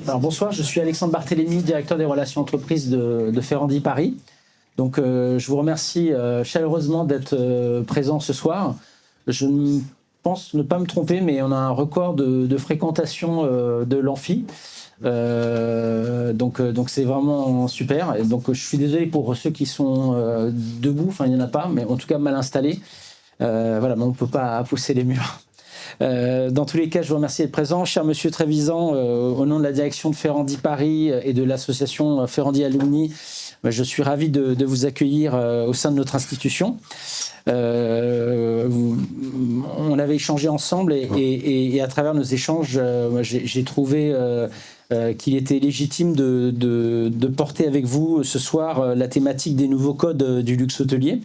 Alors bonsoir, je suis Alexandre Barthélémy, directeur des relations entreprises de Ferrandi Paris. Donc je vous remercie chaleureusement d'être présent ce soir. Je pense ne pas me tromper, mais on a un record de fréquentation de l'amphi. Donc c'est vraiment super. Et donc je suis désolé pour ceux qui sont debout, enfin il n'y en a pas, mais en tout cas mal installés. Voilà, mais on ne peut pas pousser les murs. Dans tous les cas, je vous remercie d'être présent. Cher Monsieur Trévisan, au nom de la direction de Ferrandi Paris et de l'association Ferrandi Alumni, je suis ravi de vous accueillir au sein de notre institution. On avait échangé ensemble et à travers nos échanges, j'ai trouvé qu'il était légitime de porter avec vous ce soir la thématique des nouveaux codes du luxe hôtelier.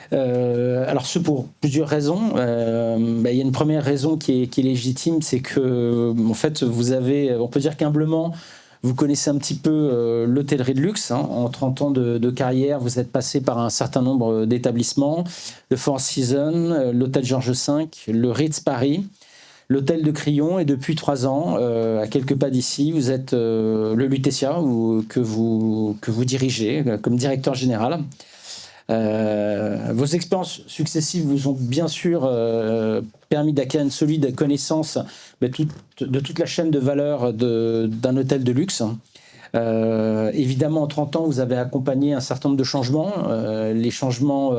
Alors ce pour plusieurs raisons. Il y a une première raison qui est légitime, c'est que en fait vous avez, on peut dire qu'humblement, vous connaissez un petit peu l'hôtellerie de luxe. En 30 ans de carrière, vous êtes passé par un certain nombre d'établissements, le Four Seasons, l'hôtel Georges V, le Ritz Paris, l'hôtel de Crillon, et depuis 3 ans, à quelques pas d'ici, vous êtes le Lutetia, que vous dirigez comme directeur général. Vos expériences successives vous ont bien sûr permis d'acquérir une solide connaissance de toute la chaîne de valeur d'un hôtel de luxe. Évidemment, en 30 ans, vous avez accompagné un certain nombre de changements, les changements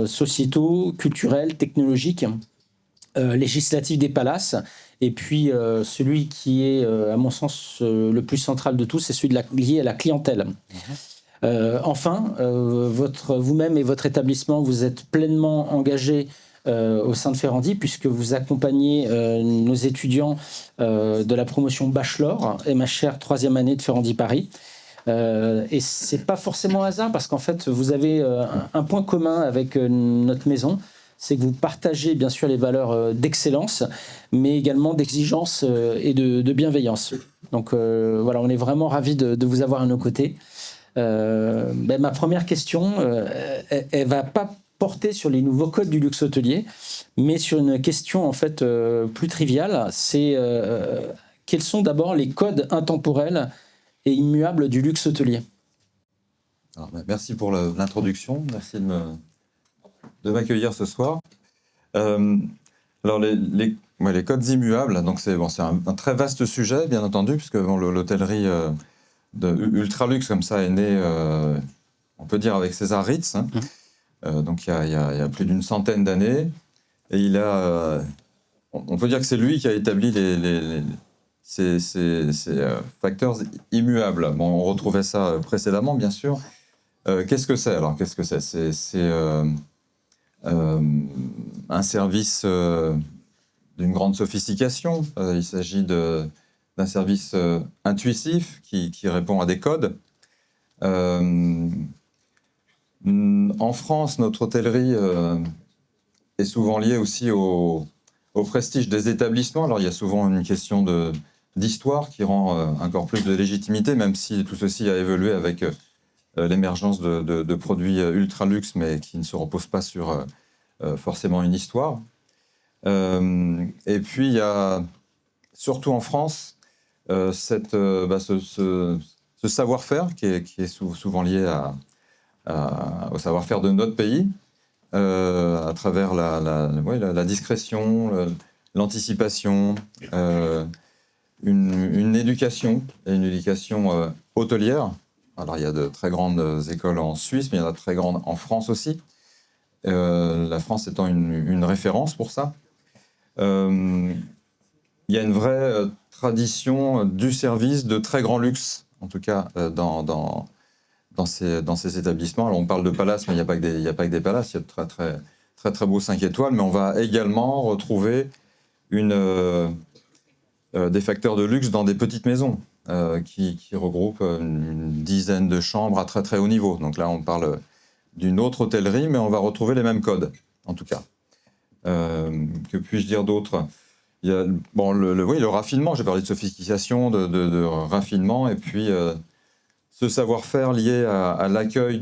sociétaux, culturels, technologiques, législatifs des palaces, et puis celui qui est, à mon sens, le plus central de tous, c'est celui lié à la clientèle. Enfin, vous-même et votre établissement, vous êtes pleinement engagés au sein de Ferrandi, puisque vous accompagnez nos étudiants de la promotion Bachelor et ma chère 3e année de Ferrandi Paris. Et c'est pas forcément hasard, parce qu'en fait, vous avez un point commun avec notre maison, c'est que vous partagez bien sûr les valeurs d'excellence, mais également d'exigence et de bienveillance. Donc voilà, on est vraiment ravis de vous avoir à nos côtés. Ma première question, elle va pas porter sur les nouveaux codes du luxe hôtelier, mais sur une question en fait plus triviale. C'est quels sont d'abord les codes intemporels et immuables du luxe hôtelier? Alors, merci pour l'introduction, merci de m'accueillir ce soir. Alors les codes immuables, donc c'est un très vaste sujet, bien entendu, puisque l'hôtellerie ultra luxe comme ça est né, on peut dire, avec César Ritz, donc il y a plus d'une centaine d'années, et on peut dire que c'est lui qui a établi ces facteurs immuables. Bon, on retrouvait ça précédemment, bien sûr. Qu'est-ce que c'est alors? Qu'est-ce que c'est? C'est un service d'une grande sophistication. Il s'agit d'un service intuitif qui répond à des codes. En France, notre hôtellerie est souvent liée aussi au prestige des établissements. Alors, il y a souvent une question d'histoire qui rend encore plus de légitimité, même si tout ceci a évolué avec l'émergence de produits ultra luxe, mais qui ne se reposent pas sur forcément une histoire. Et puis, il y a, surtout en France, ce savoir-faire qui est souvent lié au savoir-faire de notre pays, à travers la discrétion, l'anticipation, une éducation hôtelière. Alors, il y a de très grandes écoles en Suisse, mais il y en a de très grandes en France aussi. La France étant une référence pour ça. Il y a une vraie tradition du service de très grand luxe, en tout cas dans ces établissements. Alors on parle de palaces, mais il n'y a pas que des palaces, il y a de très beaux 5 étoiles, mais on va également retrouver des facteurs de luxe dans des petites maisons qui regroupent une dizaine de chambres à très haut niveau. Donc là, on parle d'une autre hôtellerie, mais on va retrouver les mêmes codes, en tout cas. Que puis-je dire d'autre? Il y a le raffinement, j'ai parlé de sophistication, de raffinement, et puis ce savoir-faire lié à l'accueil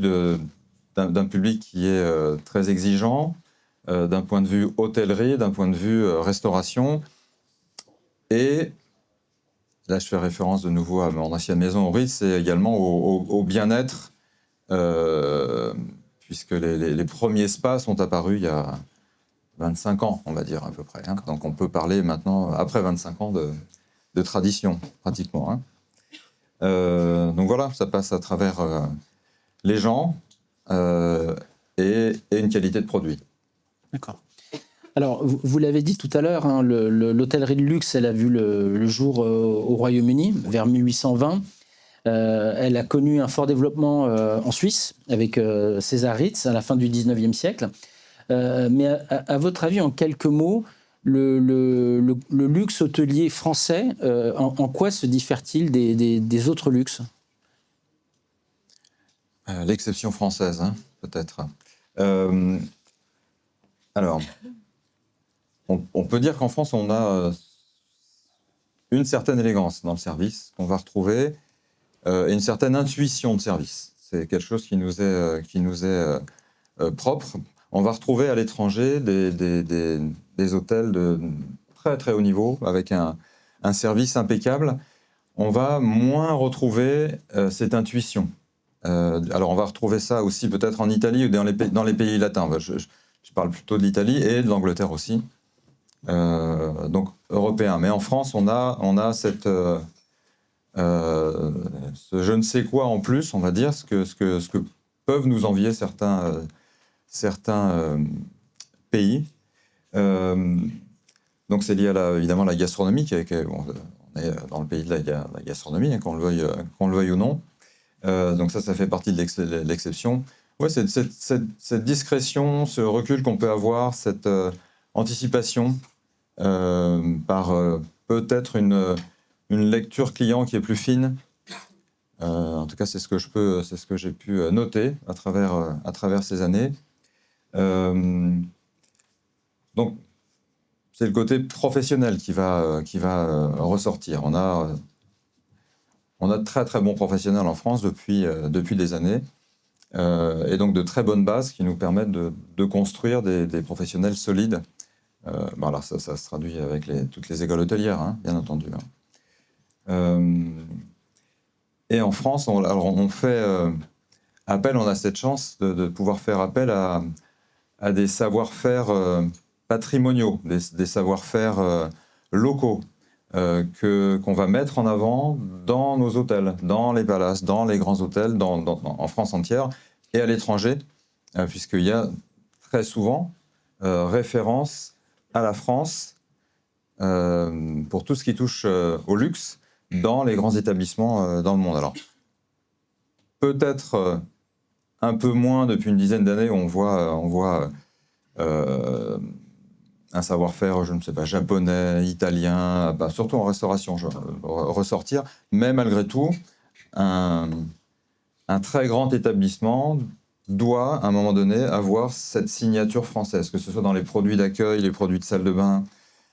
d'un public qui est très exigeant, d'un point de vue hôtellerie, d'un point de vue restauration, et là je fais référence de nouveau à mon ancienne maison au Ritz, et également au bien-être, puisque les premiers spas sont apparus il y a 25 ans, on va dire à peu près. Hein. Donc on peut parler maintenant, après 25 ans, de tradition, pratiquement. Hein. Donc voilà, ça passe à travers les gens et une qualité de produit. D'accord. Alors, vous l'avez dit tout à l'heure, hein, l'hôtellerie de luxe, elle a vu le jour au Royaume-Uni, vers 1820. Elle a connu un fort développement en Suisse, avec César Ritz, à la fin du 19e siècle. Mais à votre avis, en quelques mots, le luxe hôtelier français, en quoi se diffère-t-il des autres luxes ? L'exception française, hein, peut-être. Alors, on peut dire qu'en France, on a une certaine élégance dans le service qu'on va retrouver et une certaine intuition de service. C'est quelque chose qui nous est propre. On va retrouver à l'étranger des hôtels de très très haut niveau avec un service impeccable. On va moins retrouver cette intuition. Alors on va retrouver ça aussi peut-être en Italie ou dans les pays latins. Je parle plutôt de l'Italie et de l'Angleterre aussi. Donc européen. Mais en France, on a cette, ce je ne sais quoi en plus, on va dire, ce que peuvent nous envier certains pays. Donc c'est lié à évidemment la gastronomie, on est dans le pays de la gastronomie, hein, qu'on le veuille ou non. Donc ça fait partie de l'exception. Ouais, cette discrétion, ce recul qu'on peut avoir, cette anticipation par peut-être une lecture client qui est plus fine. En tout cas, c'est ce que j'ai pu noter à travers ces années. Donc, c'est le côté professionnel qui va ressortir. On a de très très bons professionnels en France depuis des années, et donc de très bonnes bases qui nous permettent de construire des professionnels solides. Voilà, ça se traduit avec toutes les écoles hôtelières, hein, bien entendu. Et en France, on fait appel, on a cette chance de pouvoir faire appel à des savoir-faire patrimoniaux, des savoir-faire locaux qu'on va mettre en avant dans nos hôtels, dans les palaces, dans les grands hôtels, en France entière et à l'étranger, puisqu'il y a très souvent référence à la France pour tout ce qui touche au luxe dans les grands établissements dans le monde. Alors, peut-être un peu moins depuis une dizaine d'années, on voit un savoir-faire, je ne sais pas, japonais, italien, surtout en restauration, ressortir. Mais malgré tout, un très grand établissement doit, à un moment donné, avoir cette signature française, que ce soit dans les produits d'accueil, les produits de salle de bain,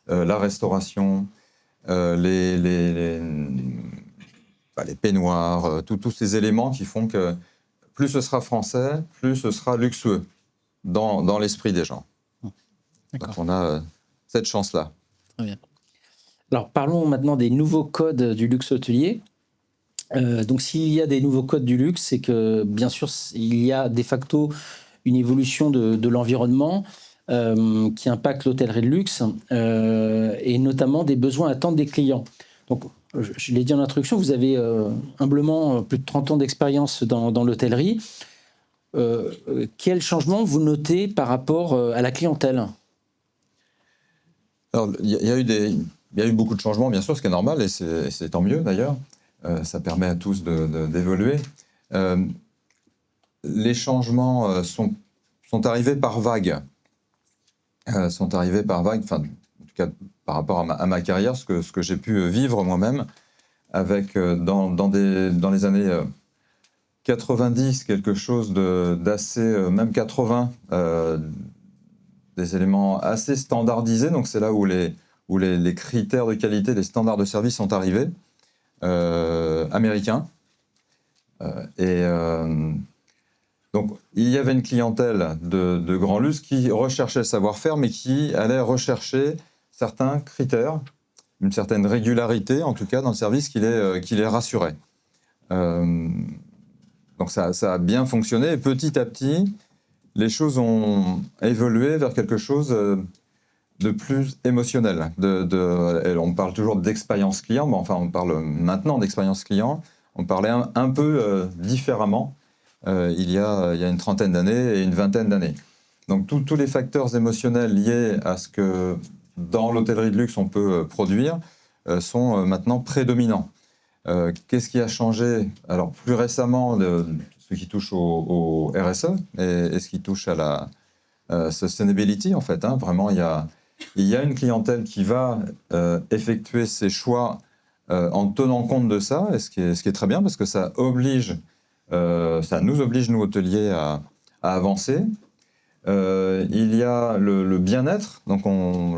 la restauration, les peignoirs, tous ces éléments qui font que plus ce sera français, plus ce sera luxueux dans l'esprit des gens. D'accord. Donc on a cette chance-là. Très bien. Alors parlons maintenant des nouveaux codes du luxe hôtelier. Donc s'il y a des nouveaux codes du luxe, c'est que bien sûr il y a de facto une évolution de l'environnement qui impacte l'hôtellerie de luxe et notamment des besoins attentes des clients. Donc je l'ai dit en introduction, vous avez humblement plus de 30 ans d'expérience dans l'hôtellerie. Quel changement vous notez par rapport à la clientèle ? Alors, il y a eu beaucoup de changements, bien sûr, ce qui est normal, et c'est tant mieux d'ailleurs. Ça permet à tous d'évoluer. Les changements sont arrivés par vagues. Enfin, en tout cas, par rapport à ma carrière, ce que j'ai pu vivre moi-même, avec dans les années 90, quelque chose d'assez, même 80, des éléments assez standardisés. Donc c'est là où les critères de qualité, les standards de service sont arrivés, américains. Donc il y avait une clientèle de grand luxe qui recherchait le savoir-faire, mais qui allait rechercher certains critères une certaine régularité, en tout cas, dans le service qui les rassurait. Donc ça a bien fonctionné, et petit à petit, les choses ont évolué vers quelque chose de plus émotionnel. On parle toujours d'expérience client, mais enfin on parle maintenant d'expérience client. On parlait un peu différemment il y a une trentaine d'années et une vingtaine d'années. Donc tous les facteurs émotionnels liés à ce que dans l'hôtellerie de luxe on peut produire sont maintenant prédominants. Qu'est-ce qui a changé? Alors plus récemment, ce qui touche au RSE et ce qui touche à la sustainability en fait. Vraiment, il y a une clientèle qui va effectuer ses choix en tenant compte de ça, et ce qui est très bien parce que ça nous oblige, nous hôteliers, à avancer. Il y a le bien-être. Donc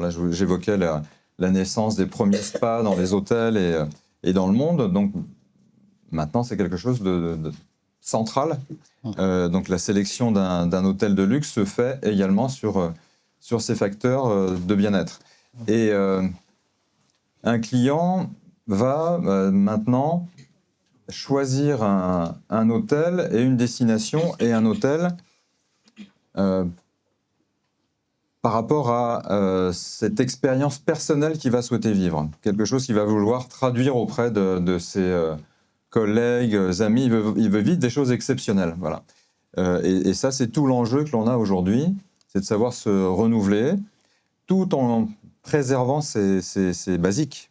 là, j'évoquais la naissance des premiers spas dans les hôtels et dans le monde. Donc maintenant, c'est quelque chose de central. Donc la sélection d'un hôtel de luxe se fait également sur ces facteurs de bien-être. Et un client va maintenant choisir un hôtel et une destination et un hôtel par rapport à cette expérience personnelle qu'il va souhaiter vivre. Quelque chose qu'il va vouloir traduire auprès de ses collègues, amis. Il veut vivre des choses exceptionnelles. Voilà. Et ça, c'est tout l'enjeu que l'on a aujourd'hui, c'est de savoir se renouveler tout en préservant ses basiques.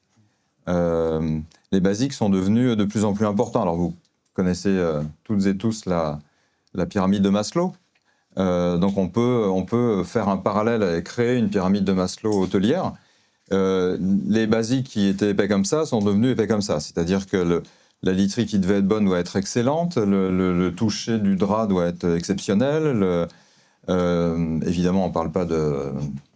Les basiques sont devenus de plus en plus importants. Alors, vous connaissez toutes et tous la pyramide de Maslow. Donc, on peut faire un parallèle et créer une pyramide de Maslow hôtelière. Les basiques qui étaient épais comme ça sont devenus épais comme ça. C'est-à-dire que la literie qui devait être bonne doit être excellente, le toucher du drap doit être exceptionnel. Évidemment, on ne parle pas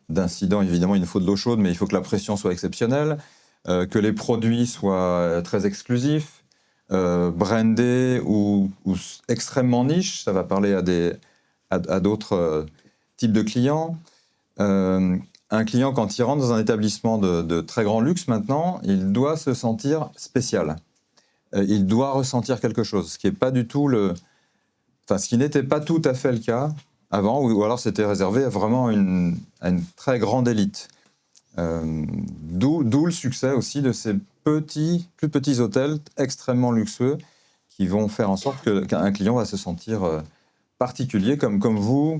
d'incident, évidemment, il nous faut de l'eau chaude, mais il faut que la pression soit exceptionnelle, que les produits soient très exclusifs, brandés ou extrêmement niche. Ça va parler à d'autres types de clients. Un client, quand il rentre dans un établissement de très grand luxe maintenant, il doit se sentir spécial. Il doit ressentir quelque chose, ce qui n'est pas du tout ce qui n'était pas tout à fait le cas avant, ou alors c'était réservé vraiment à une très grande élite. D'où le succès aussi de ces plus petits hôtels extrêmement luxueux qui vont faire en sorte qu'un client va se sentir particulier, comme vous.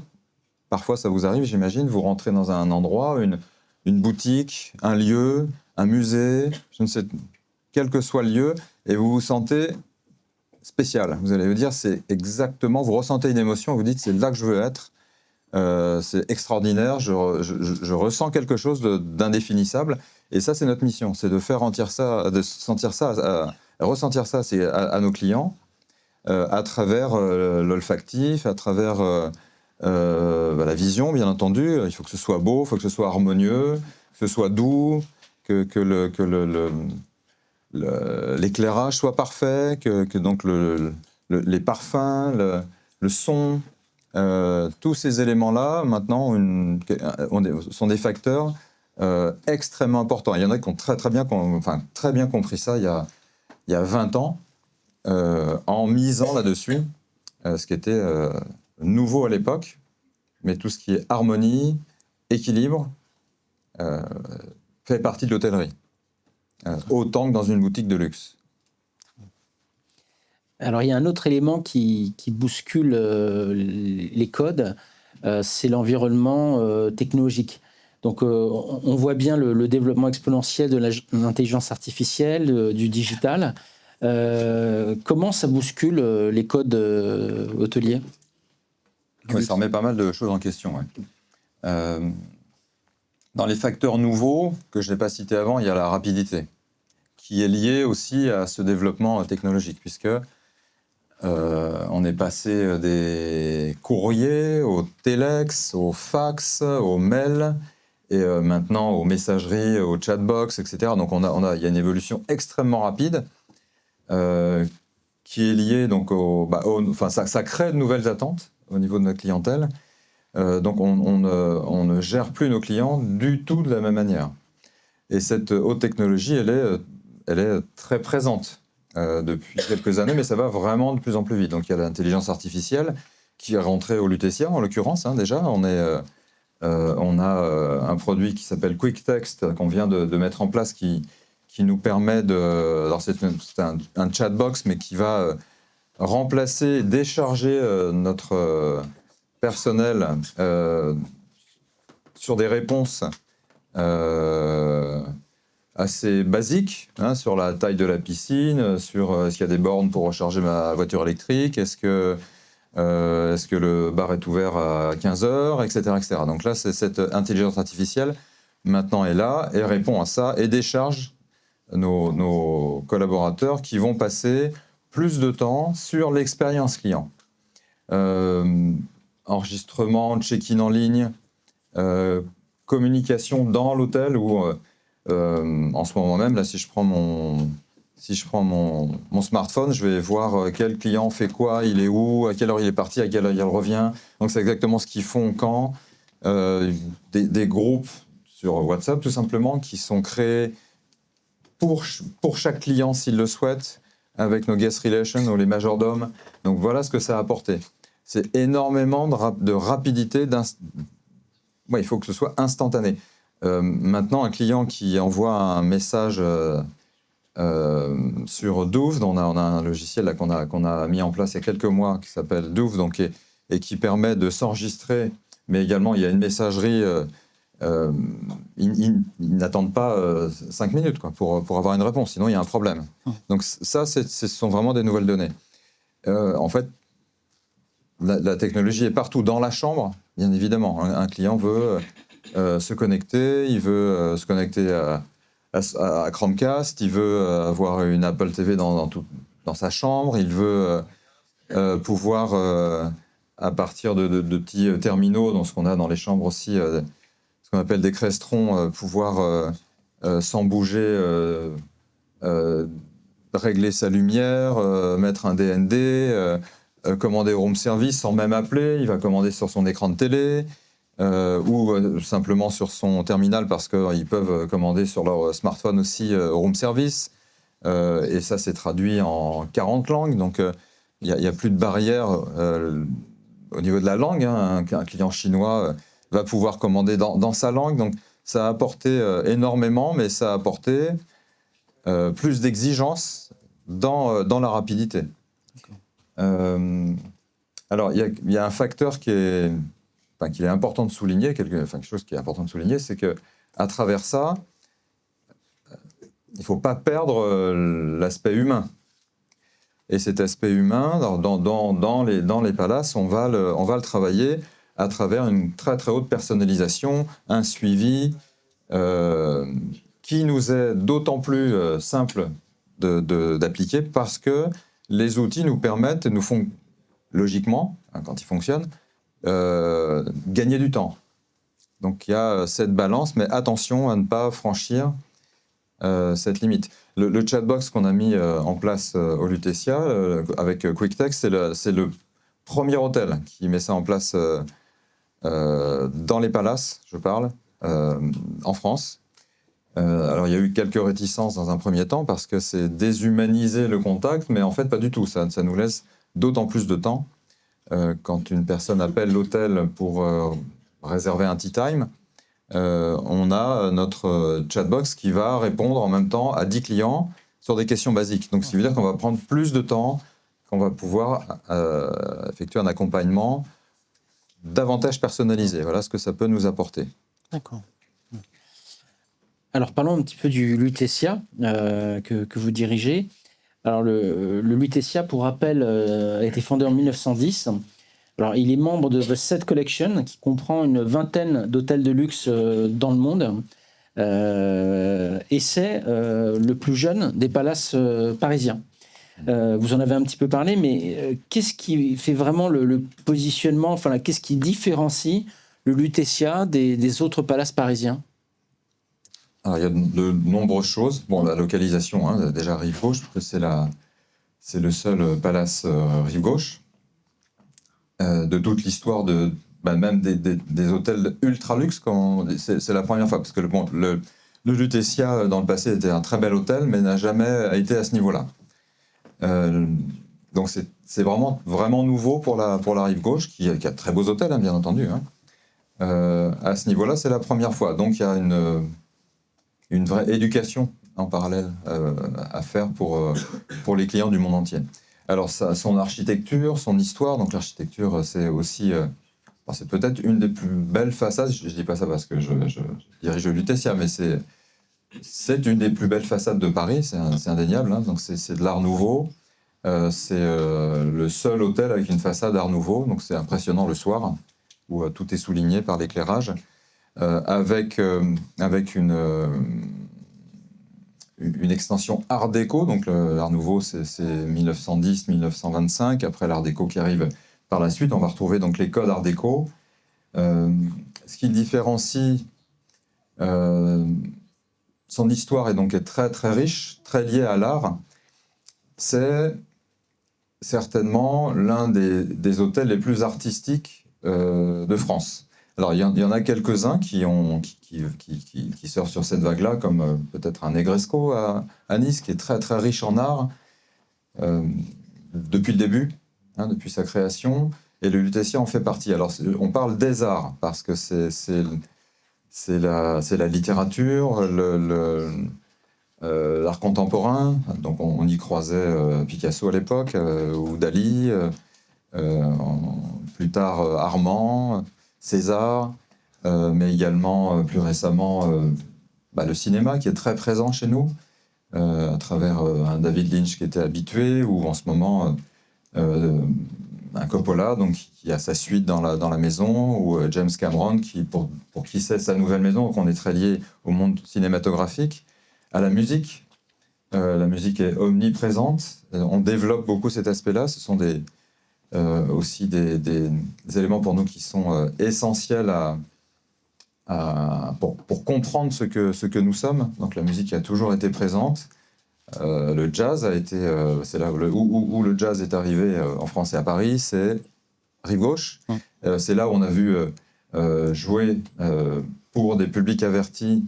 Parfois, ça vous arrive, j'imagine, vous rentrez dans un endroit, une boutique, un lieu, un musée, je ne sais, quel que soit le lieu, et vous vous sentez spécial. Vous allez vous dire, c'est exactement, vous ressentez une émotion, vous dites, c'est là que je veux être, c'est extraordinaire, je ressens quelque chose d'indéfinissable, et ça, c'est notre mission, c'est de faire ressentir ça à nos clients, à travers l'olfactif, à travers la vision, bien entendu. Il faut que ce soit beau, il faut que ce soit harmonieux, que ce soit doux, que l'éclairage soit parfait, que donc les parfums, le son, tous ces éléments-là, maintenant, sont des facteurs extrêmement importants. Il y en a qui ont très bien compris ça il y a 20 ans, en misant là-dessus, ce qui était nouveau à l'époque, mais tout ce qui est harmonie, équilibre, fait partie de l'hôtellerie, autant que dans une boutique de luxe. Alors, il y a un autre élément qui bouscule les codes, c'est l'environnement technologique. Donc, on voit bien le développement exponentiel de l'intelligence artificielle, du digital. Comment ça bouscule les codes hôteliers? Oui, ça remet pas mal de choses en question. Ouais. Dans les facteurs nouveaux, que je n'ai pas cités avant, il y a la rapidité, qui est liée aussi à ce développement technologique, puisque on est passé des courriers au téléx, au fax, au mail, et maintenant aux messageries, aux chatbox, etc. Donc il y a une évolution extrêmement rapide qui est liée donc ça crée de nouvelles attentes au niveau de notre clientèle. Donc on ne gère plus nos clients du tout de la même manière. Et cette haute technologie, elle est très présente depuis quelques années, mais ça va vraiment de plus en plus vite. Donc il y a l'intelligence artificielle qui est rentrée au Lutetia, en l'occurrence, déjà. On a un produit qui s'appelle QuickText qu'on vient de mettre en place qui nous permet de... Alors c'est un chatbox, mais qui va remplacer, décharger notre personnel sur des réponses assez basiques, sur la taille de la piscine, sur est-ce qu'il y a des bornes pour recharger ma voiture électrique, est-ce que le bar est ouvert à 15h, etc., etc. Donc là, cette intelligence artificielle, maintenant, est là et répond à ça et décharge nos collaborateurs qui vont passer plus de temps sur l'expérience client. Enregistrement, check-in en ligne, communication dans l'hôtel où, en ce moment même, là, si je prends mon smartphone, je vais voir quel client fait quoi, il est où, à quelle heure il est parti, à quelle heure il revient. Donc c'est exactement ce qu'ils font quand. Des groupes sur WhatsApp, tout simplement, qui sont créés pour chaque client s'il le souhaite, avec nos guest relations ou les majordomes. Donc voilà ce que ça a apporté. C'est énormément de rapidité. Il faut que ce soit instantané. Maintenant, un client qui envoie un message sur Doove, on a un logiciel là, qu'on a mis en place il y a quelques mois qui s'appelle Doove, donc, et qui permet de s'enregistrer, mais également il y a une messagerie. Ils n'attendent pas 5 minutes pour avoir une réponse, sinon il y a un problème. Donc ça, ce sont vraiment des nouvelles données. En fait, la technologie est partout dans la chambre, bien évidemment. Un client veut se connecter, il veut se connecter à Chromecast, il veut avoir une Apple TV dans sa chambre, il veut pouvoir, à partir de petits terminaux, dans ce qu'on a dans les chambres aussi, ce qu'on appelle des crestrons, pouvoir, sans bouger, régler sa lumière, mettre un DND, commander au room service sans même appeler, il va commander sur son écran de télé, ou simplement sur son terminal parce qu'ils peuvent commander sur leur smartphone aussi au room service. Et ça, c'est traduit en 40 langues. Donc, il n'y a plus de barrière au niveau de la langue. Un client chinois va pouvoir commander dans sa langue. Donc, ça a apporté énormément, mais ça a apporté plus d'exigence dans la rapidité. Alors, il y a un facteur qu'il est important de souligner, quelque chose qui est important de souligner, c'est qu'à travers ça, il ne faut pas perdre l'aspect humain. Et cet aspect humain, dans les palaces, on va le travailler à travers une très très haute personnalisation, un suivi qui nous est d'autant plus simple d'appliquer parce que les outils nous permettent, nous font logiquement, quand ils fonctionnent, gagner du temps. Donc il y a cette balance, mais attention à ne pas franchir cette limite. Le chatbox qu'on a mis en place au Lutetia avec QuickText, c'est le premier hôtel qui met ça en place dans les palaces, je parle, en France. Alors il y a eu quelques réticences dans un premier temps parce que c'est déshumaniser le contact, mais en fait pas du tout. Ça nous laisse d'autant plus de temps. Quand une personne appelle l'hôtel pour réserver un tea time, on a notre chatbox qui va répondre en même temps à 10 clients sur des questions basiques. Donc, ce qui veut dire qu'on va prendre plus de temps, qu'on va pouvoir effectuer un accompagnement davantage personnalisé. Voilà ce que ça peut nous apporter. D'accord. Alors, parlons un petit peu du Lutetia que vous dirigez. Alors, le Lutetia, pour rappel, a été fondé en 1910. Alors, il est membre de The Set Collection, qui comprend une vingtaine d'hôtels de luxe dans le monde. Et c'est le plus jeune des palaces parisiens. Vous en avez un petit peu parlé, mais qu'est-ce qui fait vraiment le positionnement, enfin, qu'est-ce qui différencie le Lutetia des autres palaces parisiens ? Alors, il y a de nombreuses choses. Bon, la localisation, déjà rive gauche, c'est le seul palace rive gauche de toute l'histoire même des hôtels ultra luxe. C'est la première fois parce que Le Lutetia, dans le passé, était un très bel hôtel, mais n'a jamais été à ce niveau-là. Donc c'est vraiment, vraiment nouveau pour la rive gauche, qui a de très beaux hôtels, hein, bien entendu. Hein. À ce niveau-là, c'est la première fois. Donc il y a une vraie éducation en parallèle à faire pour les clients du monde entier. Alors son architecture, son histoire, donc l'architecture, c'est aussi... c'est peut-être une des plus belles façades, je ne dis pas ça parce que je dirige le Lutetia, mais c'est une des plus belles façades de Paris, c'est indéniable. Hein. Donc c'est de l'art nouveau. C'est le seul hôtel avec une façade art nouveau, donc c'est impressionnant le soir, où tout est souligné par l'éclairage, avec une extension art déco. Donc l'art nouveau, c'est 1910-1925. Après l'art déco qui arrive par la suite, on va retrouver donc les codes art déco. Ce qui différencie son histoire est très très riche, très liée à l'art. C'est certainement l'un des hôtels les plus artistiques de France. Alors il y en a quelques-uns qui surfent sur cette vague-là, comme peut-être un Negresco à Nice, qui est très très riche en art depuis le début, hein, depuis sa création, et le Lutetia en fait partie. Alors on parle des arts parce que c'est la littérature, l'art contemporain, donc on y croisait Picasso à l'époque, ou Dali, plus tard Armand, César, mais également plus récemment le cinéma qui est très présent chez nous, à travers un David Lynch qui était habitué, ou en ce moment un Coppola donc, qui a sa suite dans la maison, ou James Cameron pour qui c'est sa nouvelle maison, donc on est très lié au monde cinématographique. À la musique. La musique est omniprésente. On développe beaucoup cet aspect-là. Ce sont aussi des éléments pour nous qui sont essentiels pour comprendre ce que nous sommes. Donc la musique a toujours été présente. Le jazz a été... c'est là où le jazz est arrivé en France et à Paris, c'est rive gauche. C'est là où on a vu jouer pour des publics avertis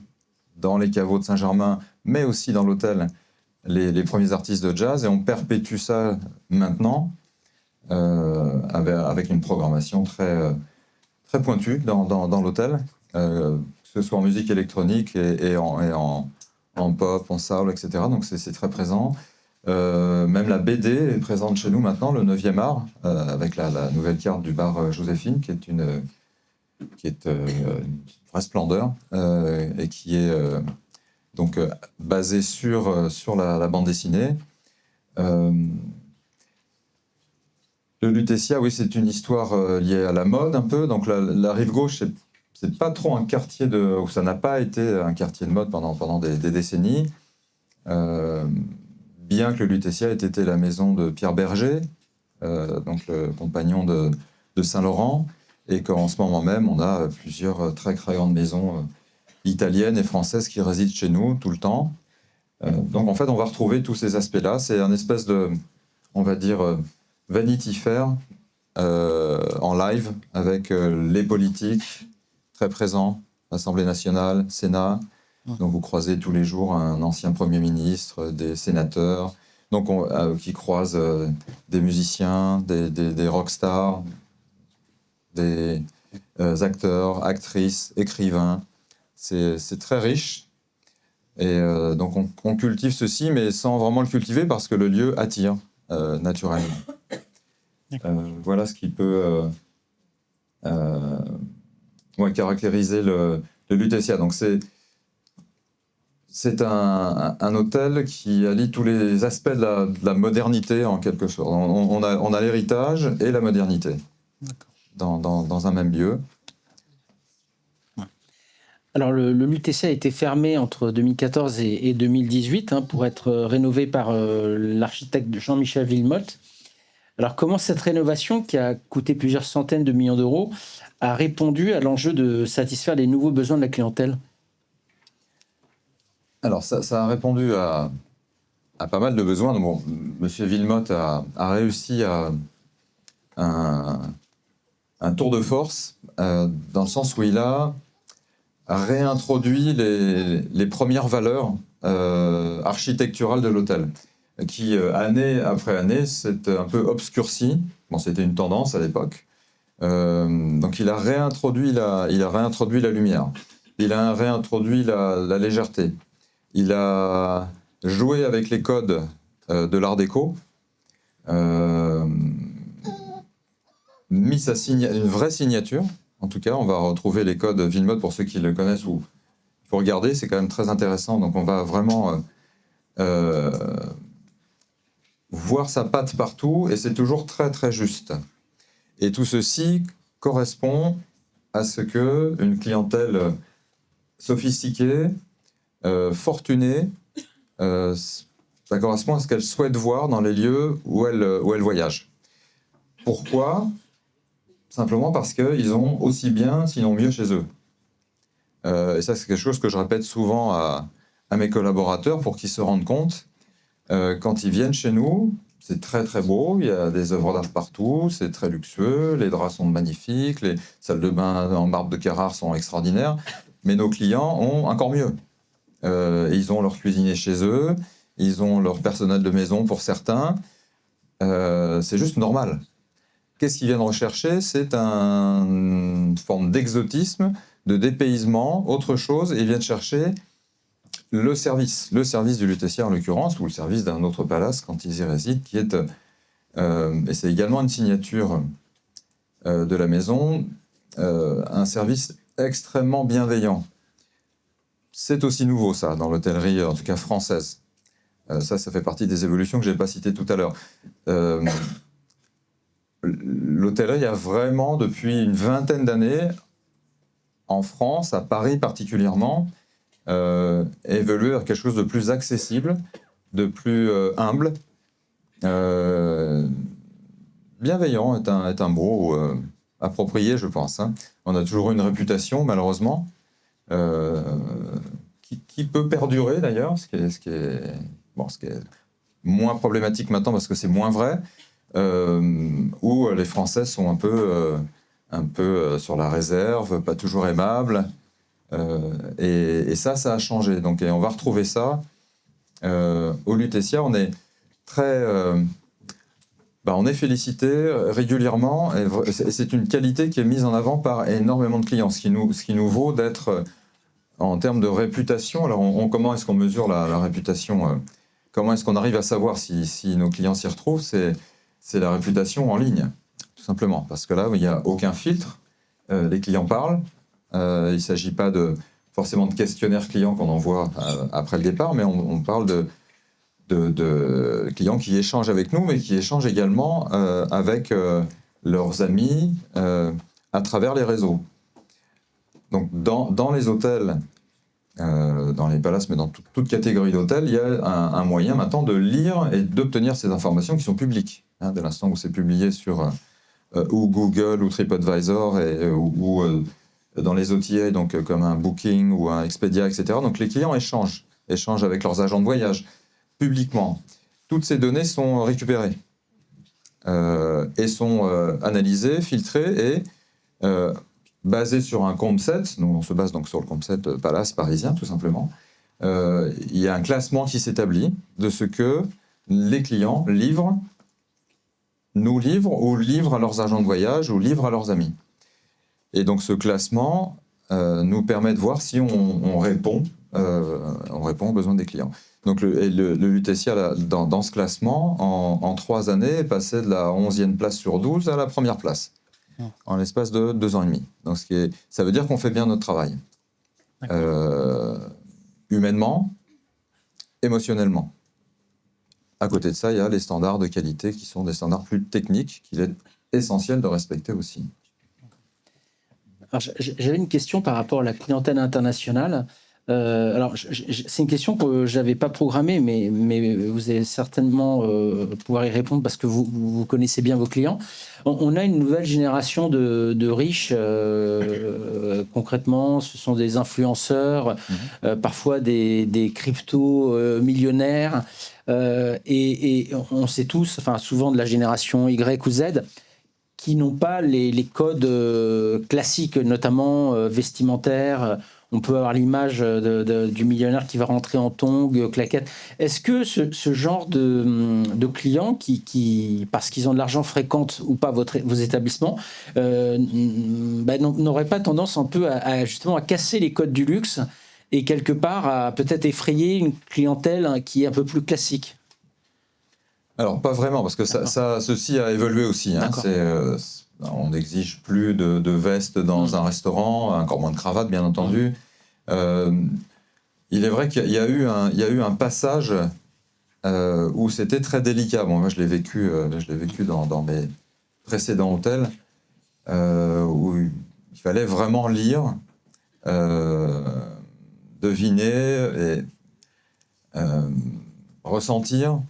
dans les caveaux de Saint-Germain, mais aussi dans l'hôtel, les premiers artistes de jazz, et on perpétue ça maintenant avec une programmation très, très pointue dans l'hôtel, que ce soit en musique électronique et en pop, en soul, etc. Donc c'est très présent. Même la BD est présente chez nous maintenant, le 9e art, avec la nouvelle carte du bar Joséphine, qui est une vraie splendeur, et qui est donc basée sur la bande dessinée. Le Lutetia, oui, c'est une histoire liée à la mode un peu. Donc la rive gauche, c'est pas trop un quartier ou ça n'a pas été un quartier de mode pendant des décennies. Bien que le Lutetia ait été la maison de Pierre Berger, donc le compagnon de Saint-Laurent, et qu'en ce moment même, on a plusieurs très, très grandes maisons italiennes et françaises qui résident chez nous tout le temps. Donc en fait, on va retrouver tous ces aspects-là. C'est un espèce de, on va dire, Vanity Fair en live, avec les politiques très présents, Assemblée nationale, Sénat. Donc vous croisez tous les jours un ancien Premier ministre, des sénateurs, donc qui croisent des musiciens, des rockstars, des acteurs, actrices, écrivains. C'est très riche. Et donc on cultive ceci, mais sans vraiment le cultiver, parce que le lieu attire naturellement. Voilà ce qui peut caractériser le Lutetia. Donc c'est un hôtel qui allie tous les aspects de la modernité, en quelque sorte. On a l'héritage et la modernité dans un même lieu. Alors, le Lutetia a été fermé entre 2014 et 2018 pour être rénové par l'architecte Jean-Michel Villemotte. Alors, comment cette rénovation, qui a coûté plusieurs centaines de millions d'euros, a répondu à l'enjeu de satisfaire les nouveaux besoins de la clientèle ? Alors, ça a répondu à pas mal de besoins. Donc, bon, Monsieur Villemotte a réussi un tour de force, dans le sens où il a réintroduit les premières valeurs architecturales de l'hôtel, qui, année après année, s'est un peu obscurci. Bon, c'était une tendance à l'époque. Donc il a réintroduit la lumière. Il a réintroduit la légèreté. Il a joué avec les codes de l'art déco, mis une vraie signature. En tout cas, on va retrouver les codes Villemot pour ceux qui le connaissent. Il faut regarder, c'est quand même très intéressant. Donc on va vraiment voir sa patte partout, et c'est toujours très très juste. Et tout ceci correspond à ce que une clientèle sophistiquée, fortunée, ça correspond à ce qu'elle souhaite voir dans les lieux où elle voyage. Pourquoi ? Simplement parce qu'ils ont aussi bien, sinon mieux chez eux. Et ça, c'est quelque chose que je répète souvent à mes collaborateurs pour qu'ils se rendent compte. Quand ils viennent chez nous, c'est très très beau, il y a des œuvres d'art partout, c'est très luxueux, les draps sont magnifiques, les salles de bain en marbre de Carrare sont extraordinaires, mais nos clients ont encore mieux. Ils ont leur cuisinier chez eux, ils ont leur personnel de maison pour certains, c'est juste normal. Qu'est-ce qu'ils viennent rechercher ? C'est une forme d'exotisme, de dépaysement, autre chose, et ils viennent chercher le service du Lutetia en l'occurrence, ou le service d'un autre palace quand ils y résident, qui est, et c'est également une signature de la maison, un service extrêmement bienveillant. C'est aussi nouveau ça, dans l'hôtellerie, en tout cas française. Ça fait partie des évolutions que je n'ai pas citées tout à l'heure. L'hôtellerie a vraiment, depuis une vingtaine d'années, en France, à Paris particulièrement, évolué vers quelque chose de plus accessible, de plus humble. Bienveillant est un mot approprié, je pense. Hein. On a toujours eu une réputation, malheureusement, qui peut perdurer d'ailleurs, ce qui est moins problématique maintenant parce que c'est moins vrai, où les Français sont un peu sur la réserve, pas toujours aimables. Et ça a changé. Donc, et on va retrouver ça au Lutetia. On est on est félicité régulièrement. Et c'est une qualité qui est mise en avant par énormément de clients. Ce qui nous vaut d'être, en termes de réputation. Alors, comment est-ce qu'on mesure la réputation comment est-ce qu'on arrive à savoir si nos clients s'y retrouvent ? C'est la réputation en ligne, tout simplement. Parce que là, il n'y a aucun filtre. Les clients parlent. Il ne s'agit pas forcément de questionnaires clients qu'on envoie après le départ, mais on parle de clients qui échangent avec nous, mais qui échangent également avec leurs amis à travers les réseaux. Donc, dans les hôtels, dans les palaces, mais dans toute catégorie d'hôtels, il y a un moyen maintenant de lire et d'obtenir ces informations qui sont publiques. Hein, dès l'instant où c'est publié sur ou Google ou TripAdvisor ou dans les OTA, donc comme un Booking ou un Expedia, etc. Donc les clients échangent avec leurs agents de voyage publiquement. Toutes ces données sont récupérées et sont analysées, filtrées et basées sur un COMP7. Nous, on se base donc sur le COMP7 Palace parisien, tout simplement. Il y a un classement qui s'établit de ce que les clients nous livrent ou livrent à leurs agents de voyage ou livrent à leurs amis. Et donc ce classement nous permet de voir si on répond aux besoins des clients. Donc le Lutetia, dans ce classement, en 3 années, est passé de la 11e place sur 12 à la première place, en l'espace de 2 ans et demi. Donc ça veut dire qu'on fait bien notre travail. Humainement, émotionnellement. À côté de ça, il y a les standards de qualité qui sont des standards plus techniques qu'il est essentiel de respecter aussi. Alors, j'avais une question par rapport à la clientèle internationale. C'est une question que je n'avais pas programmée, mais vous allez certainement pouvoir y répondre parce que vous connaissez bien vos clients. On a une nouvelle génération de riches. Concrètement, ce sont des influenceurs, parfois des crypto-millionnaires. Et on sait tous, souvent de la génération Y ou Z, qui n'ont pas les codes classiques, notamment vestimentaires. on peut avoir l'image du millionnaire qui va rentrer en tongs, claquettes. Est-ce que ce genre de clients qui, parce qu'ils ont de l'argent, fréquentent ou pas vos établissements, n'auraient pas tendance un peu justement à casser les codes du luxe et quelque part à peut-être effrayer une clientèle qui est un peu plus classique? Alors, pas vraiment, parce que ceci a évolué aussi. Hein. On n'exige plus de veste dans un restaurant, encore moins de cravate, bien entendu. Il est vrai qu'il y a eu un passage où c'était très délicat. Bon, moi, je l'ai vécu dans mes précédents hôtels, où il fallait vraiment lire, deviner et ressentir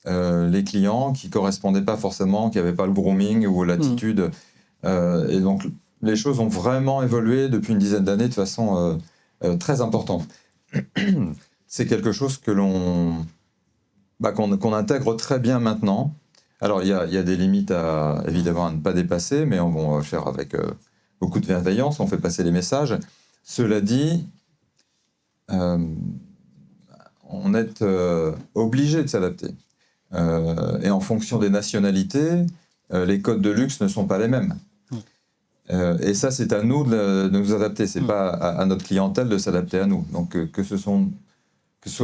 les clients qui ne correspondaient pas forcément, qui n'avaient pas le grooming ou l'attitude. Et donc, les choses ont vraiment évolué depuis une dizaine d'années de façon très importante. C'est quelque chose qu'on intègre très bien maintenant. Alors, il y a des limites évidemment à ne pas dépasser, mais on va le faire avec beaucoup de bienveillance, on fait passer les messages. Cela dit, on est obligé de s'adapter. Et en fonction des nationalités, les codes de luxe ne sont pas les mêmes. Et ça, c'est à nous de nous adapter. C'est pas à notre clientèle de s'adapter à nous. Donc, que ce soit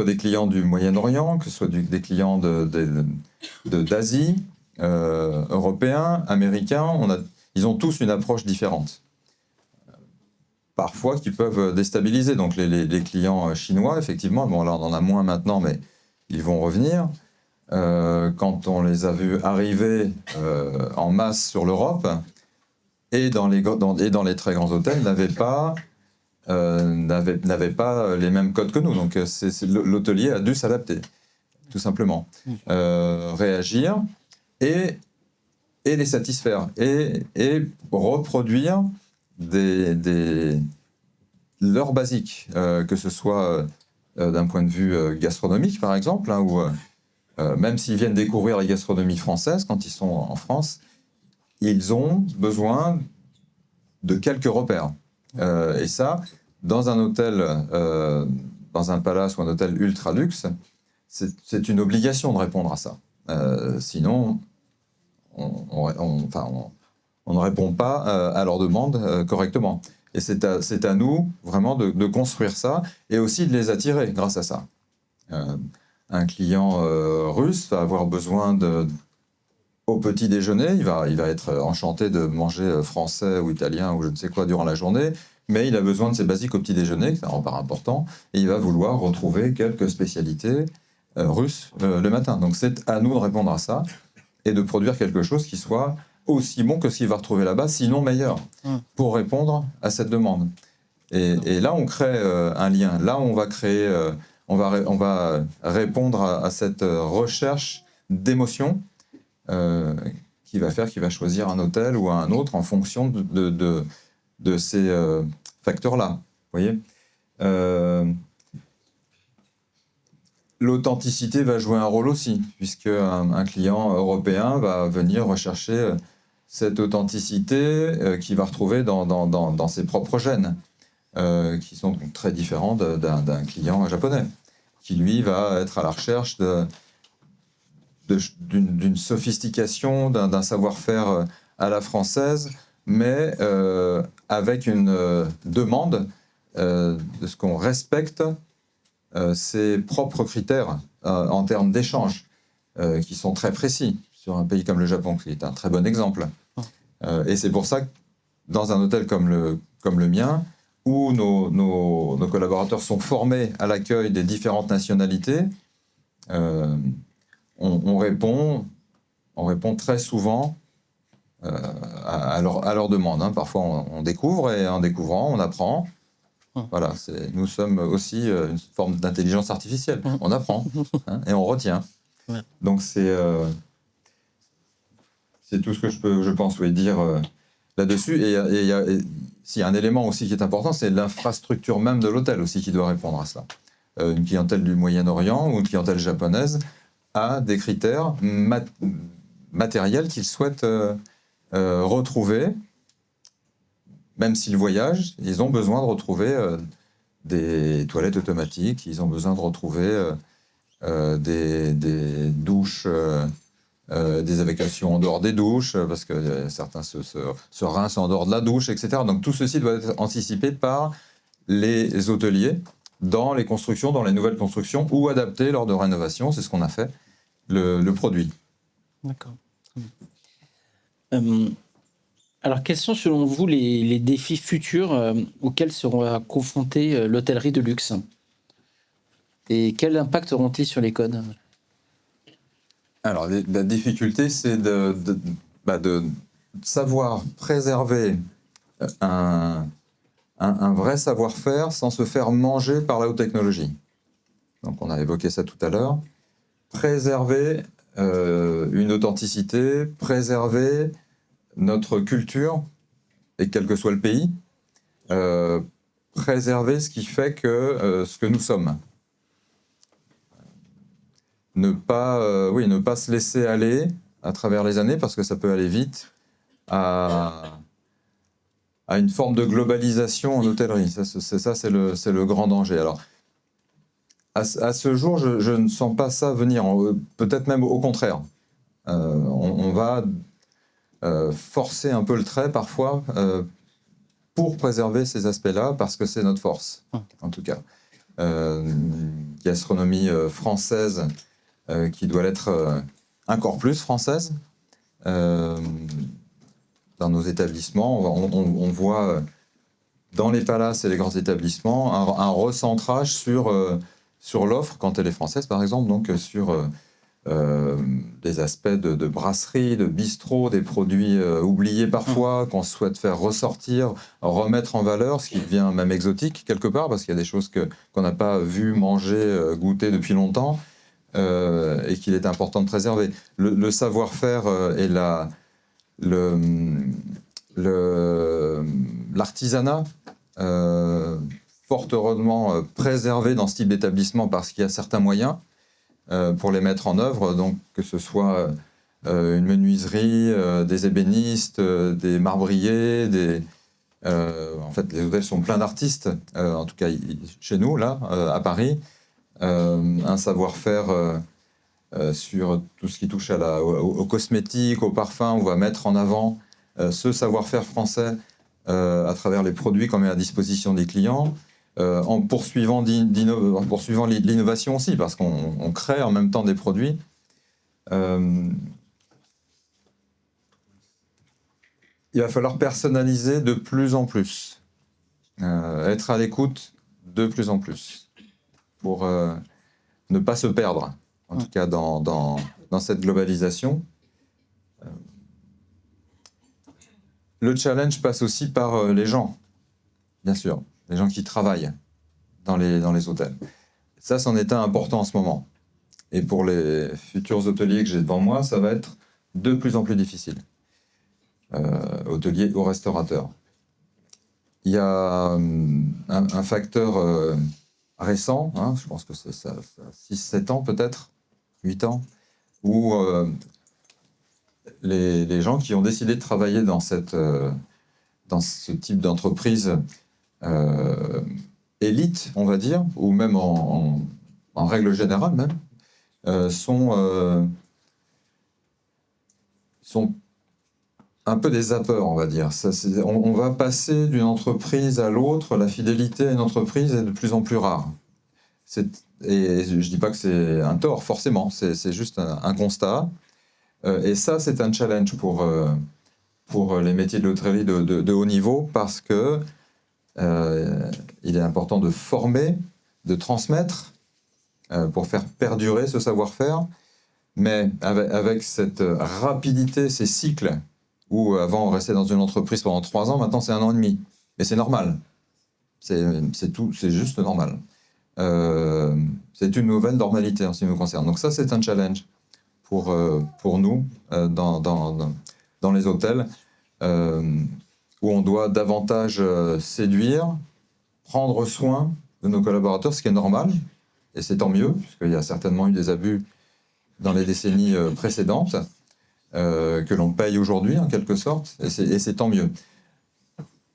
des clients du Moyen-Orient, que ce soit des clients d'Asie, européens, américains, ils ont tous une approche différente. Parfois, qui peuvent déstabiliser. Donc, les clients chinois, effectivement, bon, là, on en a moins maintenant, mais ils vont revenir. Quand on les a vus arriver en masse sur l'Europe et dans les très grands hôtels, n'avaient pas les mêmes codes que nous. Donc l'hôtelier a dû s'adapter, tout simplement. Réagir et les satisfaire et reproduire leurs basiques, que ce soit d'un point de vue gastronomique, par exemple, hein, ou même s'ils viennent découvrir la gastronomie française, quand ils sont en France, ils ont besoin de quelques repères. Et ça, dans un hôtel, dans un palace ou un hôtel ultra luxe, c'est une obligation de répondre à ça. Sinon, on ne répond pas à leurs demandes correctement. Et c'est à nous, vraiment, de construire ça et aussi de les attirer grâce à ça. Un client russe va avoir besoin au petit déjeuner, il va être enchanté de manger français ou italien ou je ne sais quoi durant la journée, mais il a besoin de ses basiques au petit déjeuner, c'est un part important, et il va vouloir retrouver quelques spécialités russes le matin. Donc c'est à nous de répondre à ça et de produire quelque chose qui soit aussi bon que ce qu'il va retrouver là-bas, sinon meilleur, pour répondre à cette demande. Et là, on crée un lien. Là, on va créer... on va répondre à cette recherche d'émotion qui va choisir un hôtel ou un autre en fonction de ces facteurs-là. Vous voyez, l'authenticité va jouer un rôle aussi, puisque un client européen va venir rechercher cette authenticité qu'il va retrouver dans ses propres gènes, qui sont très différents d'un client japonais, qui lui va être à la recherche d'une sophistication, d'un savoir-faire à la française, mais avec une demande de ce qu'on respecte ses propres critères en termes d'échange, qui sont très précis sur un pays comme le Japon, qui est un très bon exemple. Et c'est pour ça que dans un hôtel comme le mien, où nos collaborateurs sont formés à l'accueil des différentes nationalités, on répond très souvent à leur demande. Hein. Parfois, on découvre, et en découvrant, on apprend. Voilà, nous sommes aussi une forme d'intelligence artificielle. On apprend hein, et on retient. Ouais. Donc, c'est tout ce que je pense dire là-dessus. Et s'il y a un élément aussi qui est important, c'est l'infrastructure même de l'hôtel aussi qui doit répondre à cela. Une clientèle du Moyen-Orient ou une clientèle japonaise a des critères matériels qu'ils souhaitent retrouver. Même s'ils voyagent, ils ont besoin de retrouver des toilettes automatiques, ils ont besoin de retrouver des douches, des évacuations en dehors des douches, parce que certains se rincent en dehors de la douche, etc. Donc tout ceci doit être anticipé par les hôteliers dans les constructions, dans les nouvelles constructions, ou adapté lors de rénovation. C'est ce qu'on a fait, le produit. D'accord. Alors, quels sont selon vous les défis futurs auxquels sera confrontée l'hôtellerie de luxe? Et quel impact auront-ils sur les codes? Alors, la difficulté, c'est de savoir préserver un vrai savoir-faire sans se faire manger par la haute technologie. Donc, on a évoqué ça tout à l'heure. Préserver une authenticité, préserver notre culture, et quel que soit le pays, préserver ce qui fait que ce que nous sommes. Ne pas se laisser aller à travers les années, parce que ça peut aller vite, à une forme de globalisation en hôtellerie. Ça, c'est le grand danger. Alors, à ce jour, je ne sens pas ça venir. Peut-être même au contraire. On va forcer un peu le trait parfois pour préserver ces aspects-là, parce que c'est notre force, en tout cas. Gastronomie française qui doit l'être encore plus française. Dans nos établissements, on voit dans les palaces et les grands établissements un recentrage sur l'offre quand elle est française, par exemple, donc sur des aspects de brasserie, de bistrot, des produits oubliés parfois, qu'on souhaite faire ressortir, remettre en valeur, ce qui devient même exotique quelque part, parce qu'il y a des choses qu'on n'a pas vu, manger, goûter depuis longtemps, et qu'il est important de préserver. Le savoir-faire et l'artisanat, fort heureusement préservé dans ce type d'établissement, parce qu'il y a certains moyens pour les mettre en œuvre, donc que ce soit une menuiserie, des ébénistes, des marbriers, en fait, les hôtels sont pleins d'artistes, en tout cas chez nous, là, à Paris. Un savoir-faire sur tout ce qui touche aux cosmétiques, aux parfums. On va mettre en avant ce savoir-faire français à travers les produits qu'on met à disposition des clients, en poursuivant l'innovation aussi, parce qu'on crée en même temps des produits. Il va falloir personnaliser de plus en plus, être à l'écoute de plus en plus, pour ne pas se perdre, en tout cas dans cette globalisation. Le challenge passe aussi par les gens, bien sûr, les gens qui travaillent dans les hôtels. Ça, c'en est un important en ce moment. Et pour les futurs hôteliers que j'ai devant moi, ça va être de plus en plus difficile. Hôteliers ou restaurateurs. Il y a un facteur récent, je pense que c'est ça, 6-7 ans peut-être, 8 ans, où les gens qui ont décidé de travailler dans ce type d'entreprise élite, on va dire, ou même en règle générale même, sont un peu des zappeurs, on va dire. On va passer d'une entreprise à l'autre, la fidélité à une entreprise est de plus en plus rare. Et je ne dis pas que c'est un tort, forcément, c'est juste un constat. Et ça, c'est un challenge pour les métiers de l'hôtellerie de haut niveau, parce que il est important de former, de transmettre, pour faire perdurer ce savoir-faire, mais avec cette rapidité, ces cycles, où avant on restait dans une entreprise pendant 3 ans, maintenant c'est 1 an et demi. Mais c'est normal. C'est tout, c'est juste normal. C'est une nouvelle normalité en ce qui nous concerne. Donc ça, c'est un challenge pour nous dans les hôtels, où on doit davantage séduire, prendre soin de nos collaborateurs, ce qui est normal, et c'est tant mieux, puisqu'il y a certainement eu des abus dans les décennies précédentes, que l'on paye aujourd'hui en quelque sorte, et c'est tant mieux.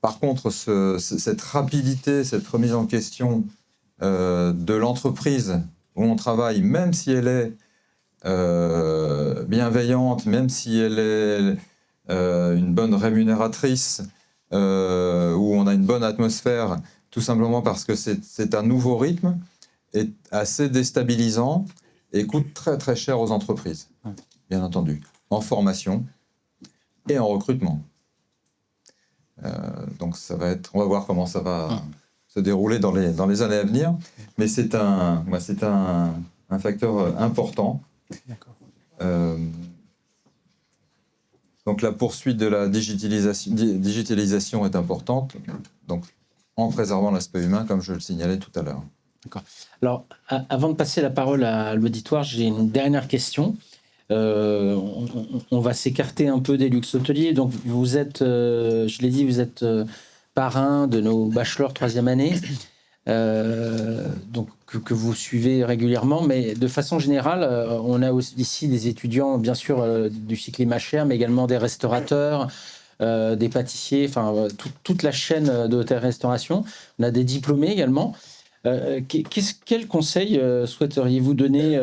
Par contre, cette rapidité, cette remise en question de l'entreprise où on travaille, même si elle est bienveillante, même si elle est une bonne rémunératrice, où on a une bonne atmosphère, tout simplement parce que c'est un nouveau rythme, est assez déstabilisant et coûte très très cher aux entreprises, bien entendu, en formation et en recrutement. Donc on va voir comment ça va se dérouler dans les années à venir, mais c'est un facteur important. Donc la poursuite de la digitalisation est importante, donc en préservant l'aspect humain, comme je le signalais tout à l'heure. D'accord. Alors, avant de passer la parole à l'auditoire, j'ai une dernière question. On va s'écarter un peu des luxe hôteliers. Donc, vous êtes, je l'ai dit, vous êtes parrain de nos bachelors 3e année, donc que vous suivez régulièrement. Mais de façon générale, on a aussi ici des étudiants, bien sûr, du cycle IMHR, mais également des restaurateurs, des pâtissiers, enfin, toute la chaîne de hôtellerie-restauration. On a des diplômés également. Quel conseil souhaiteriez-vous donner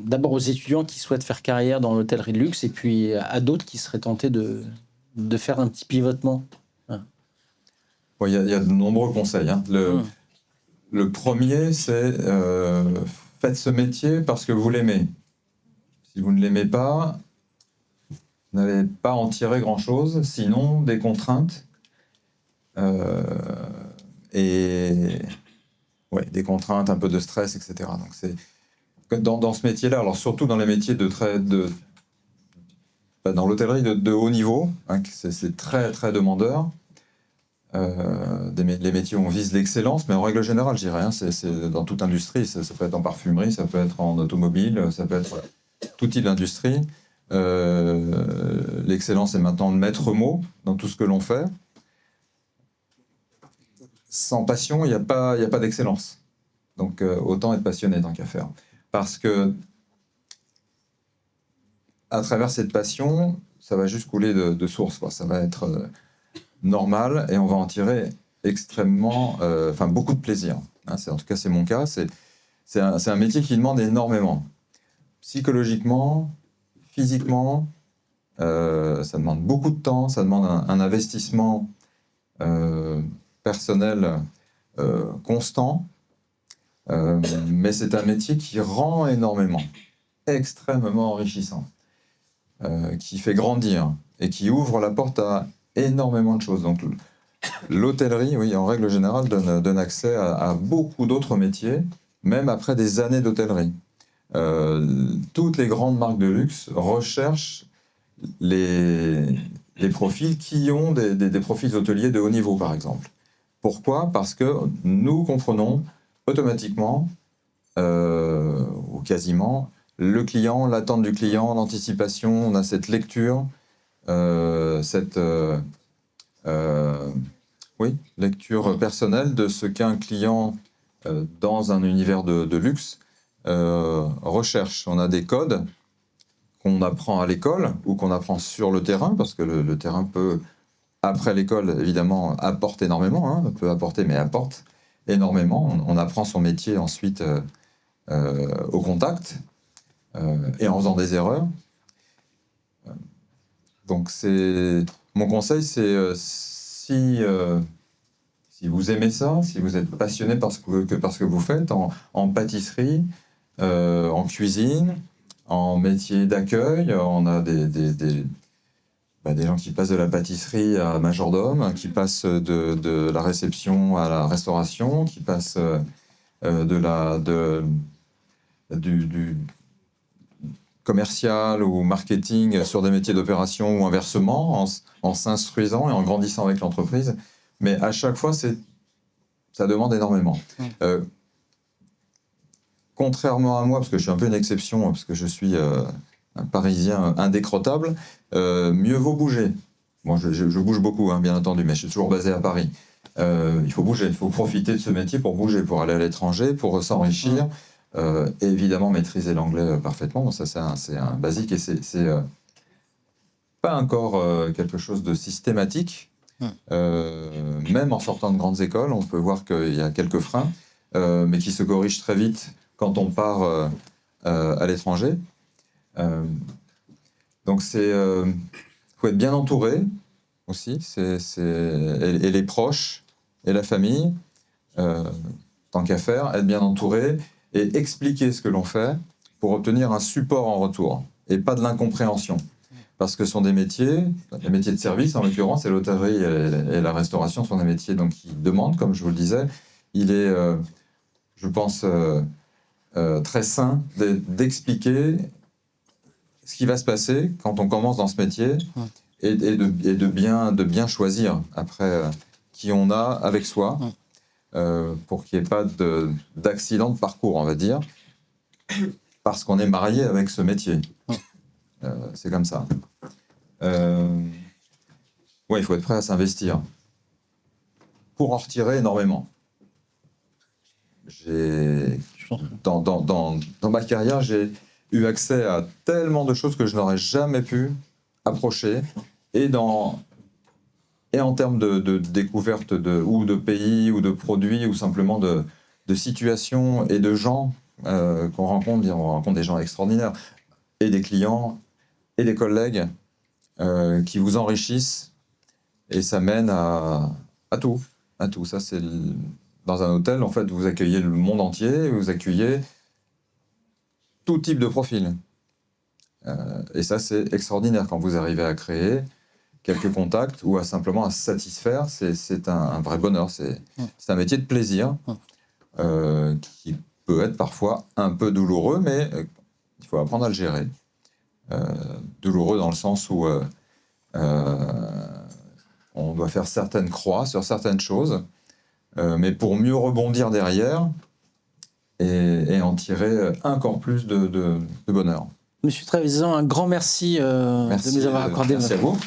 d'abord aux étudiants qui souhaitent faire carrière dans l'hôtellerie de luxe et puis à d'autres qui seraient tentés de faire un petit pivotement? Bon, y a de nombreux conseils. Hein. Le premier, c'est faites ce métier parce que vous l'aimez. Si vous ne l'aimez pas, vous n'allez pas en tirer grand-chose, sinon des contraintes. Et des contraintes, un peu de stress, etc. Donc c'est dans ce métier-là, alors surtout dans les métiers dans l'hôtellerie de haut niveau, hein, c'est très très demandeur. Les métiers où on vise l'excellence, mais en règle générale, je dirais, hein, c'est dans toute industrie, ça peut être en parfumerie, ça peut être en automobile, ça peut être tout type d'industrie. L'excellence est maintenant le maître mot dans tout ce que l'on fait. Sans passion, il n'y a pas d'excellence. Donc, autant être passionné tant qu'à faire. Parce que, à travers cette passion, ça va juste couler de source, quoi. Ça va être normal et on va en tirer extrêmement, beaucoup de plaisir. Hein, en tout cas, c'est mon cas. C'est un métier qui demande énormément. Psychologiquement, physiquement, ça demande beaucoup de temps, ça demande un investissement personnel constant, mais c'est un métier qui rend énormément, extrêmement enrichissant, qui fait grandir et qui ouvre la porte à énormément de choses. Donc l'hôtellerie, oui, en règle générale, donne accès à beaucoup d'autres métiers, même après des années d'hôtellerie. Toutes les grandes marques de luxe recherchent les profils qui ont des profils hôteliers de haut niveau, par exemple. Pourquoi ? Parce que nous comprenons automatiquement, ou quasiment, le client, l'attente du client, l'anticipation, on a cette lecture, lecture personnelle de ce qu'un client dans un univers de luxe recherche. On a des codes qu'on apprend à l'école ou qu'on apprend sur le terrain, parce que le terrain peut, après l'école, évidemment, apporte énormément, hein, peut apporter, mais apporte énormément. On apprend son métier ensuite au contact et en faisant des erreurs. Donc, mon conseil, c'est si vous aimez ça, si vous êtes passionné par ce que vous faites, en pâtisserie, en cuisine, en métier d'accueil, on a des gens qui passent de la pâtisserie à majordome, qui passent de la réception à la restauration, qui passent du commercial ou marketing sur des métiers d'opération ou inversement, en s'instruisant et en grandissant avec l'entreprise. Mais à chaque fois, ça demande énormément. Contrairement à moi, parce que je suis un peu une exception, parce que je suis un Parisien indécrottable, mieux vaut bouger. Bon, je bouge beaucoup, hein, bien entendu, mais je suis toujours basé à Paris. Il faut bouger, il faut profiter de ce métier pour bouger, pour aller à l'étranger, pour s'enrichir, et évidemment maîtriser l'anglais parfaitement. Ça, c'est un basique et c'est pas encore quelque chose de systématique. Même en sortant de grandes écoles, on peut voir qu'il y a quelques freins, mais qui se corrigent très vite quand on part à l'étranger. Donc il faut être bien entouré aussi, et les proches et la famille, tant qu'à faire, être bien entouré et expliquer ce que l'on fait pour obtenir un support en retour et pas de l'incompréhension. Parce que ce sont des métiers, les métiers de service en l'occurrence, et l'hôtellerie et la restauration sont des métiers donc, qui demandent, comme je vous le disais, il est, je pense, très sain d'expliquer ce qui va se passer quand on commence dans ce métier et de bien choisir après qui on a avec soi pour qu'il n'y ait pas d'accident de parcours, on va dire, parce qu'on est marié avec ce métier. C'est comme ça. Ouais, il faut être prêt à s'investir pour en retirer énormément. Dans ma carrière, j'ai eu accès à tellement de choses que je n'aurais jamais pu approcher, et en termes de découverte ou de pays, ou de produits, ou simplement de situations et de gens qu'on rencontre. On rencontre des gens extraordinaires, et des clients, et des collègues qui vous enrichissent, et ça mène à tout. À tout. Ça, c'est dans un hôtel, en fait, vous accueillez le monde entier, vous accueillez tout type de profil. Et ça, c'est extraordinaire quand vous arrivez à créer quelques contacts ou simplement à satisfaire. C'est un vrai bonheur. C'est un métier de plaisir qui peut être parfois un peu douloureux, mais il faut apprendre à le gérer. Douloureux dans le sens où on doit faire certaines croix sur certaines choses, mais pour mieux rebondir derrière et en tirer encore plus de bonheur. Monsieur Trevisan, un grand merci, de nous avoir accordé merci à vous.